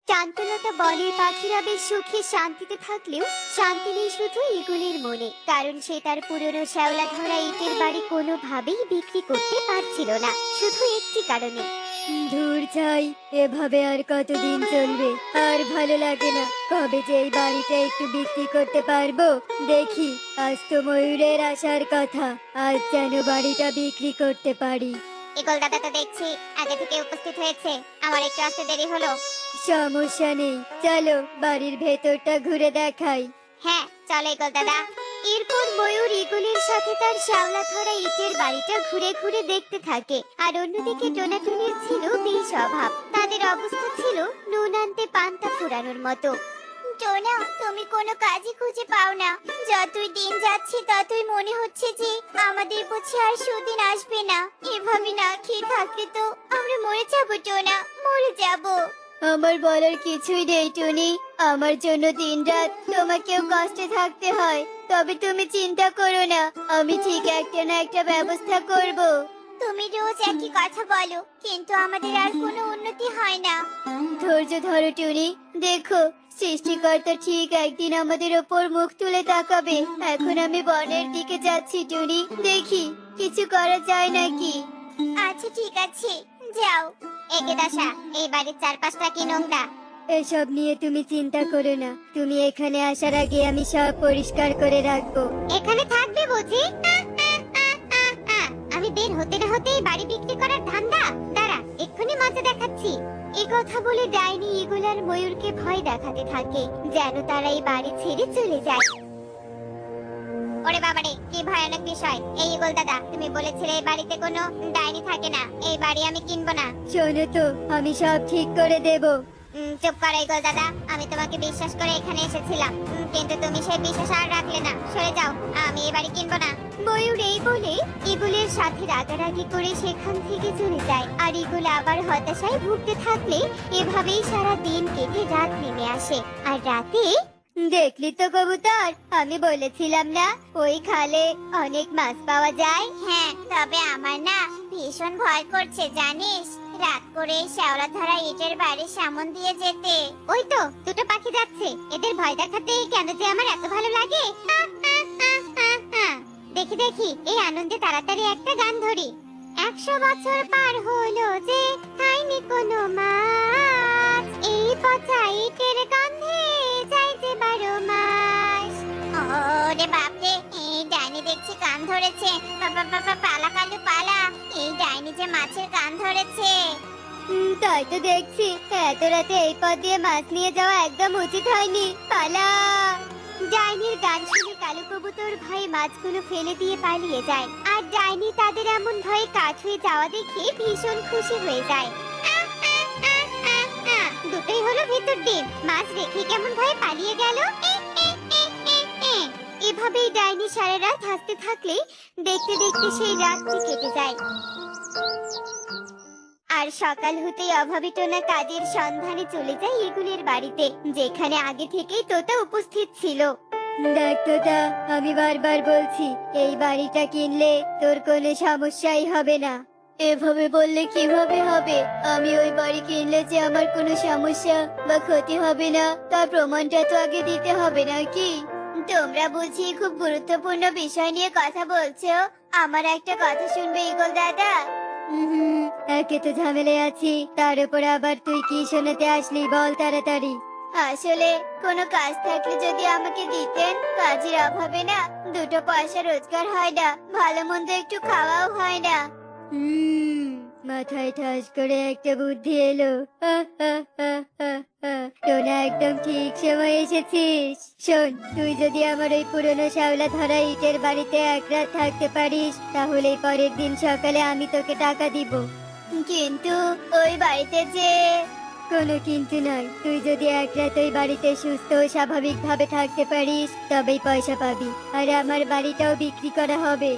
চান্তলতা বনের পাখিরা বেশ সুখে শান্তিতে থাকলেও শান্তি নেই শুধু ইগলের মনে, কারণ সে তার পুরনো শ্যাওলা ধরা ইটের বাড়ি কোনোভাবেই বিক্রি করতে পারছিল না, শুধু একটি কারণে। দূর যাই, এভাবে আর কতদিন চলবে? আর ভালো লাগে না। কবে যে এই বাড়িটা একটু বিক্রি করতে পারবো দেখি। আজ তো ময়ূরের আসার কথা, আজ যেন বাড়িটা বিক্রি করতে পারি। ইগল দাদা তো দেখছি আগে থেকে উপস্থিত হয়েছে, আমার একটু আসতে দেরি হলো। সমস্যা নেই, চলো বাড়ির ভেতরটা ঘুরে দেখাই। হ্যাঁ চলো ইগল দাদা। এরপর ময়ূর ইগলের সাথে তার শ্যাওলা ধরা ইটের বাড়িটা ঘুরে ঘুরে দেখতে থাকে, আর অন্যদিকে টোনাটুনির ছিল বেশ অভাব। তাদের অবস্থা ছিল নুন আনতে পান্তা ফোরানোর মতো। টোনা, তুমি কোনো কাজই খুঁজে পাও না। যতই দিন যাচ্ছে ততই মনে হচ্ছে যে আমাদের বুঝি আর সুদিন আসবে না। এভাবে না খেয়ে থাকলে তো আমরা মরে যাবো টোনা, মরে যাবো। আমার বলার কিছুই নেই টুনি, আমার জন্য দিনরাত তোমাকেও কষ্টে থাকতে হয়। তবে তুমি চিন্তা করো না, আমি ঠিক একটা না একটা ব্যবস্থা করব। তুমি রোজ একই কথা বলো, কিন্তু আমাদের আর কোনো উন্নতি হয় না। ধৈর্য ধরো টুনি, দেখো সৃষ্টিকর্তা ঠিক একদিন আমাদের ওপর মুখ তুলে তাকাবে। এখন আমি বনের দিকে যাচ্ছি টুনি, দেখি কিছু করা যায় নাকি। আচ্ছা ঠিক আছে, যাও। একে দশা, এই বাড়ির চারপাশটা কি নোংরা? এসব নিয়ে তুমি চিন্তা করো না, তুমি এখানে আসার আগে আমি সব পরিষ্কার করে রাখবো। এখানে থাকবে বুঝি? আমি বের হতে না হতেই বাড়ি বিক্রি করার ধান্দা? দাঁড়া, এক্ষুনি মজা দেখাচ্ছি। এই কথা বলে ডাইনি ইগল আর ময়ূরকে ভয় দেখাতে থাকে, যেন তারা এই বাড়ি ছেড়ে চলে যায়। ওরে বাবারে, কি ভয়ানক বিষয়! এই ইগল দাদা, তুমি বলেছিলে এই বাড়িতে কোনো ডাইনি থাকে না, এই বাড়ি আমি কিনবো না। শোনো তো, আমি সব ঠিক করে দেবো। চুপ করো ইগল দাদা, আমি তোমাকে বিশ্বাস করে এখানে এসেছিলাম, কিন্তু তুমি সেই বিশ্বাস আর রাখলে না। সরে যাও, আমি এই বাড়ি কিনবো না। ময়ূর এই বলে ইগলের সাথে রাগারাগি করে সেখান থেকে চলে যায়, আর ইগল আবার হতাশায় ভুগতে থাকলে এভাবেই সারা দিন কেটে রাত নেমে আসে। আর রাতে দেখলি তো কবুতর, আমি বলেছিলাম না ওই খালে অনেক মাছ পাওয়া যায়। হ্যাঁ, তবে আমার না ভীষণ ভয় করছে জানিস, রাত করে শ্যাওলা ধরা ইটের বাড়ির সামন দিয়ে যেতে। ওই তো দুটো পাখি যাচ্ছে, এদের ভয় দেখাতে কেন যে আমার এত ভালো লাগে। দেখি দেখি, এই আনন্দে তাড়াতাড়ি একটা গান ধরি। 100 বছর পার হলো যে খাইনি কোনো মাছ, এই পচা ইটের গন্ধে যাই যে 12 মাস। ওরে বাপরে, এই ডাইনি দেখছি কান ধরেছে। পালা কালু পালা, এই ডাইনি যে মাছের কান ধরেছে। তাই তো দেখছি, এত রাতে এই পথ দিয়ে মাছ নিয়ে যাওয়া একদম উচিত হয়নি। পালা। ডাইনির গান শুনে কালু কবুতর ভয়ে মাছগুলো ফেলে দিয়ে পালিয়ে যায়, আর ডাইনি তাদের এমন ভয়ে কাঠ হয়ে যাওয়া দেখে ভীষণ খুশি হয়ে যায়। দুটোই হলো ভেতর ডিম, মাছ রেখে কেমন ভয়ে পালিয়ে গেল। এভাবেই ডাইনি সারা রাত হাসতে থাকলে দেখতে দেখতে সেই রাতটি কেটে যায়। আর সকাল হতেই অভাবী টোনা কাজের সন্ধানে চলে যায় ইগলের বাড়িতে, যেখানে আগে থেকেই তোতা উপস্থিত ছিল। দেখ তোতা, আমি বারবার বলছি এই বাড়িটা কিনলে তোর কোনো সমস্যাই হবে না। এভাবে বললে কিভাবে হবে? আমি ওই বাড়ি কিনলে যে আমার কোনো সমস্যা বা ক্ষতি হবে না, তার প্রমাণটা তো আগে দিতে হবে নাকি? তোমরা বুঝি খুব গুরুত্বপূর্ণ বিষয় নিয়ে কথা বলছো, আমার একটা কথা শুনবে ইগল দাদা? একে তো ঝামেলায় আছি, তার উপর আবার তুই কি শোনাতে আসলি, বল তাড়াতাড়ি। আসলে কোনো কাজ থাকলে যদি আমাকে দিতেন, কাজের অভাবে না দুটো পয়সা রোজগার হয় না, ভালো মন্দ একটু খাওয়াও হয় না। মাথায় ঠাস করে একটা বুদ্ধি এলো। টোনা, একদম ঠিক সময় এসেছিস। শোন, তুই যদি আমার ওই পুরনো শ্যাওলা ধরা ইটের বাড়িতে এক রাত থাকতে পারিস, তাহলে পরের দিন সকালে আমি তোকে টাকা দিব। কিন্তু ওই বাড়িতে যে... কোনো কিন্তু নয়, তুই যদি এক রাত ওই বাড়িতে সুস্থ ও স্বাভাবিক ভাবে থাকতে পারিস, তবেই পয়সা পাবি, আর আমার বাড়িটাও বিক্রি করা হবে।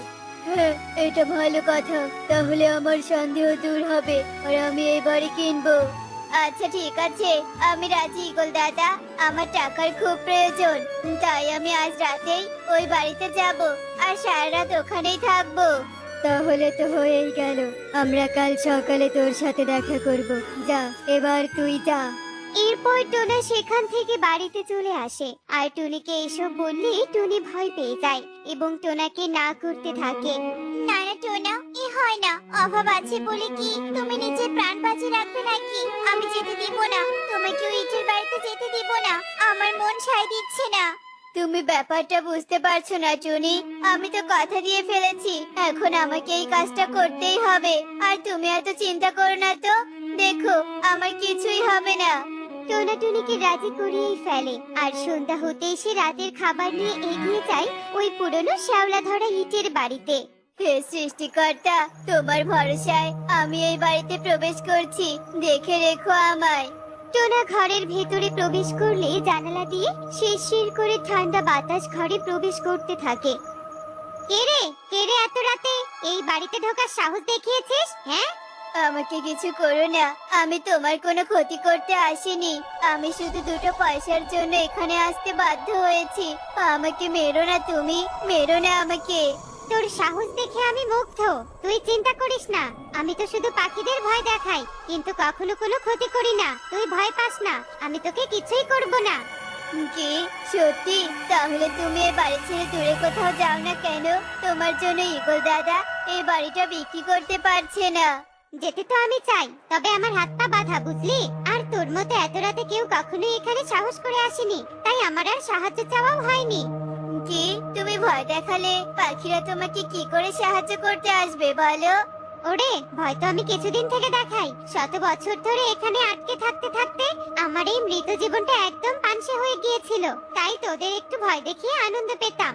হ্যাঁ, এটা ভালো কথা, তাহলে আমার সন্দেহ দূর হবে, আর আমি এই বাড়ি কিনবো। আচ্ছা ঠিক আছে, আমি রাজি ইগল দাদা, আমার টাকার খুব প্রয়োজন, তাই আমি আজ রাতেই ওই বাড়িতে যাব আর সারা রাত ওখানেই থাকবো। তাহলে তো হয়েই গেল, আমরা কাল সকালে তোর সাথে দেখা করব। যা, এবার তুই যা। এরপর টোনা সেখান থেকে বাড়িতে চলে আসে আর টুনিকে এসব বললে টুনি ভয় পেয়ে যায় এবং টোনাকে না করতে থাকে। না না টোনা, এ হয় না। অভাব আছে বলে কি তুমি নিজের প্রাণ বাঁচিয়ে রাখবে নাকি? আমি যেতে দিব না, তোমাকে ওই ইটের বাড়িতে যেতে দিব না। আমার মন সায় দিচ্ছে না। তুমি ব্যাপারটা বুঝতে পারছো না টুনি, আমি তো কথা দিয়ে ফেলেছি, এখন আমাকে এই কাজটা করতেই হবে। আর তুমি এত চিন্তা করো না তো, দেখো আমার কিছুই হবে না। টোনা টুনিকে রাজি করিয়েই ফেলে আর সন্ধ্যা হতেই সে রাতের খাবার নিয়ে এগিয়ে যায় ওই পুরনো শ্যাওলা ধরা ইটের বাড়িতে। হে সৃষ্টিকর্তা, তোমার ভরসায় আমি এই বাড়িতে প্রবেশ করছি, দেখে রেখো আমায়। টোনা ঘরের ভেতরে প্রবেশ করলে জানালা দিয়ে শিরশির করে ঠান্ডা বাতাস ঘরে প্রবেশ করতে থাকে। কে রে এত রাতে এই বাড়িতে ঢোকার সাহস দেখিয়েছিস? হ্যাঁ, আমাকে কিছু করো না, আমি তোমার কোনো ক্ষতি করতে আসিনি। আমি শুধু দুটো পয়সার জন্য এখানে আসতে বাধ্য হয়েছি। আমাকে মেরো না, তুমি মেরো না আমাকে। তোর সাহস দেখে আমি মুগ্ধ। তুই চিন্তা করিস না, আমি তো শুধু পাখিদের ভয় দেখাই, কিন্তু কখনো কোনো ক্ষতি করি না। তুই ভয় পাস না, আমি তোকে কিছুই করব না। কি সত্যি? তাহলে তুমি এই বাড়ি ছেড়ে দূরে কোথাও যাও না কেন? তোমার জন্য ইগল দাদা এই বাড়িটা বিক্রি করতে পারছে না। যেতে তো আমি চাই, তবে আমার হাত পা বাঁধা, বুঝলি? আর তোর মতো এত রাতে কেউ কখনোই এখানে সাহস করে আসেনি, তাই আমার আর সাহায্য চাওয়াও হয়নি। কি তুমি ভয় দেখালে পাখিরা তোমাকে কি করে সাহায্য করতে আসবে বলো? ওরে, ভয় তো আমি কিছুদিন থেকে দেখাই। শত বছর ধরে এখানে আটকে থাকতে থাকতে আমার এই মৃত জীবনটা একদম পানসে হয়ে গিয়েছিল, তাই তোদের একটু ভয় দেখিয়ে আনন্দ পেতাম।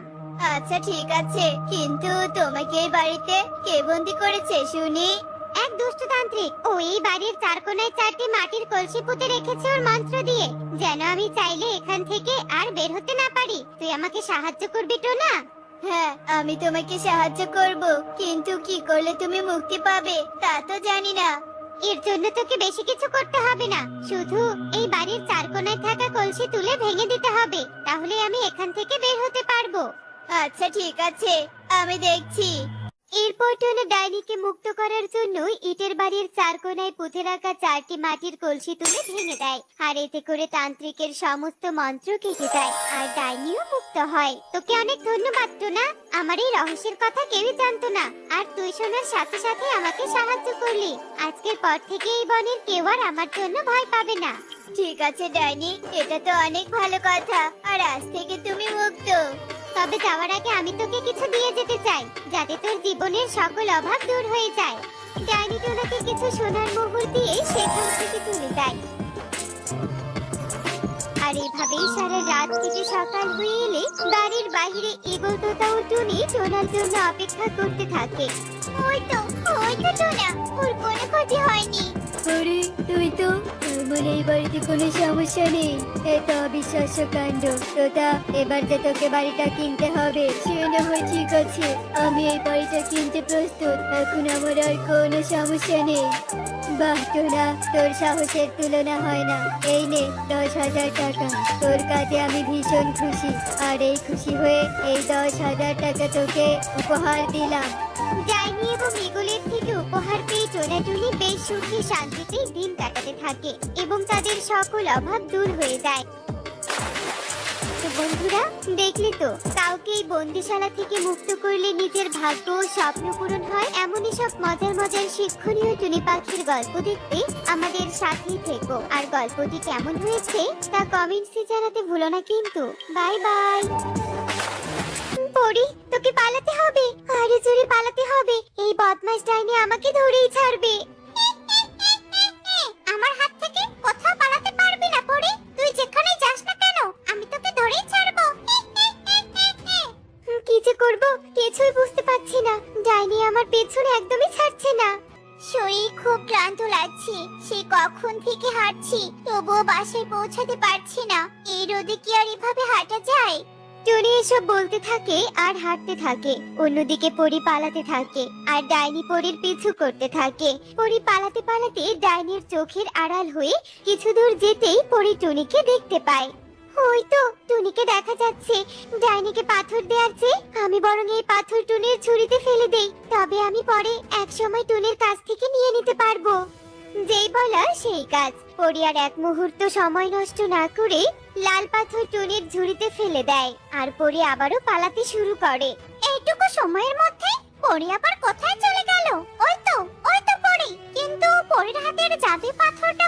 আচ্ছা ঠিক আছে, কিন্তু তোমাকে এই বাড়িতে কে বন্দি করেছে শুনি? এক দুষ্টতান্ত্রিক। ও এই বাড়ির চার কোনায় চারটি মাটির কলসি পুঁতে রেখেছে ওর মন্ত্র দিয়ে, যেন আমি চাইলে এখান থেকে আর বের হতে না পারি। তুই আমাকে সাহায্য করবি টোনা? হ্যাঁ, আমি তোমাকে সাহায্য করব, কিন্তু কি করলে তুমি মুক্তি পাবে তা তো জানি না। এর জন্য তোকে বেশি কিছু করতে হবে না, শুধু এই বাড়ির চার কোনায় থাকা কলসি তুলে ভেঙে দিতে হবে, তাহলে আমি এখান থেকে বের হতে পারবো। আচ্ছা ঠিক আছে, আমি দেখছি। এরপর টোনা ডাইনিকে মুক্ত করার জন্য ইটের বাড়ির চার কোনায় পুঁতে রাখা চারটি মাটির কলসি তুলে ভেঙে দেয়, আর এতে করে তান্ত্রিকের সমস্ত মন্ত্র কেটে যায় আর ডাইনিও মুক্ত হয়। তোকে অনেক ধন্যবাদ টোনা, আমার এই রহস্যের কথা কেউই জানতো না, আর তুই শোনার সাথে সাথে আমাকে সাহায্য করলি। আজকের পর থেকে এই বনের কেউ আর আমার জন্য ভয় পাবে না। ঠিক আছে ডাইনি, এটা তো অনেক ভালো কথা, আর আজ থেকে তুমি মুক্ত। তবে যাওয়ার আগে আমি তোকে কিছু দিয়ে যেতে চাই, যাতে তোর জীবনের সকল অভাব দূর হয়ে যায়। ডাইনি টোনাকে কিছু সোনার মোহর দিয়ে সেখান থেকে চলে যায়। আর এভাবেই সারা রাত থেকে সকাল হয়ে এলে বাড়ির বাইরে ঈগল তোতা ও টুনি টোনার জন্য অপেক্ষা করতে থাকে। ওই তো টোনা, ওর কোনো ক্ষতি হয়নি। আরে তুই তো, তার মানে এই বাড়িতে কোনো সমস্যা নেই। এত অবিশ্বাস্য কাণ্ড। তোতা, এবার যে তোকে বাড়িটা কিনতে হবে সে না হয় ঠিক আছে, আমি এই বাড়িটা কিনতে প্রস্তুত, এখন আমার আর কোনো সমস্যা নেই। বাহ টোনা, তোর সাহসের তুলনা হয় না। এই নে 10,000 টাকা, তোর কাজে আমি ভীষণ খুশি, আর এই খুশি হয়ে এই 10,000 টাকা তোকে উপহার দিলাম। ডাইনি এবং ঈগলের থেকে উপহার পেয়ে টোনা টুনি বেশ সুখে শান্তিতে দিন কাটাতে থাকে এবং তাদের সকল অভাব দূর হয়ে যায়। তো বন্ধুরা, দেখলি তো, কাউকে এই বন্দিশালা থেকে মুক্ত করলে নিজের ভাগ্য ও স্বপ্ন পূরণ হয়। এমনই সব মজার মজার শিক্ষণীয় টুনি পাখির গল্প দেখতে আমাদের সাথেই থেকো। আর গল্পটি কেমন হয়েছে তা কমেন্টসে জানাতে ভুলো না কিন্তু। Bye bye. পরি, তোকে পালাতে হবে, আরে জোরে পালাতে হবে, এই বদমাশ ডাইনি আমাকে ধরেই ছাড়বে। আমার হাত থেকে কোথাও পালাতে পারবি না পরি, তুই যেখানে যাস না কেন আমি তোকে ধরেই ছাড়বো। কি যে করব কিছুই বুঝতে পারছি না, ডাইনি আমার পেছনে একদমই ছাড়ছে না। শরীর খুব ক্লান্ত লাগছে, সেই কখন থেকে হাঁটছি, তবুও বাসায় পৌঁছাতে পারছি না। এই রোদে কি আর এভাবে হাঁটা যায়? টুনি এসব বলতে থাকে আর হাঁটতে থাকে। অন্যদিকে পরি পালাতে থাকে আর ডাইনি পরির পিছু করতে থাকে। পরি পালাতে পালাতে ডাইনির চোখের আড়াল হয়ে কিছু দূর যেতেই পরি টুনিকে দেখতে পায়। ওই তো টুনিকে দেখা যাচ্ছে। ডাইনিকে পাথর দেওয়ার চেয়ে আমি বরং এই পাথর টুনির ঝুড়িতে ফেলে দেই, তবে আমি পরে এক সময় টুনির কাছ থেকে নিয়ে নিতে পারবো। যেই বলা সেই কাজ। পরি আর এক মুহূর্ত সময় নষ্ট না করে লাল পাথর টুনির ঝুড়িতে ফেলে দেয়, আর পরি আবারও পালাতে শুরু করে। এইটুকু সময়ের মধ্যে পরি আবার কোথায় চলে গেল? ওই তো পরি, কিন্তু পরির হাতের জাদু পাথরটা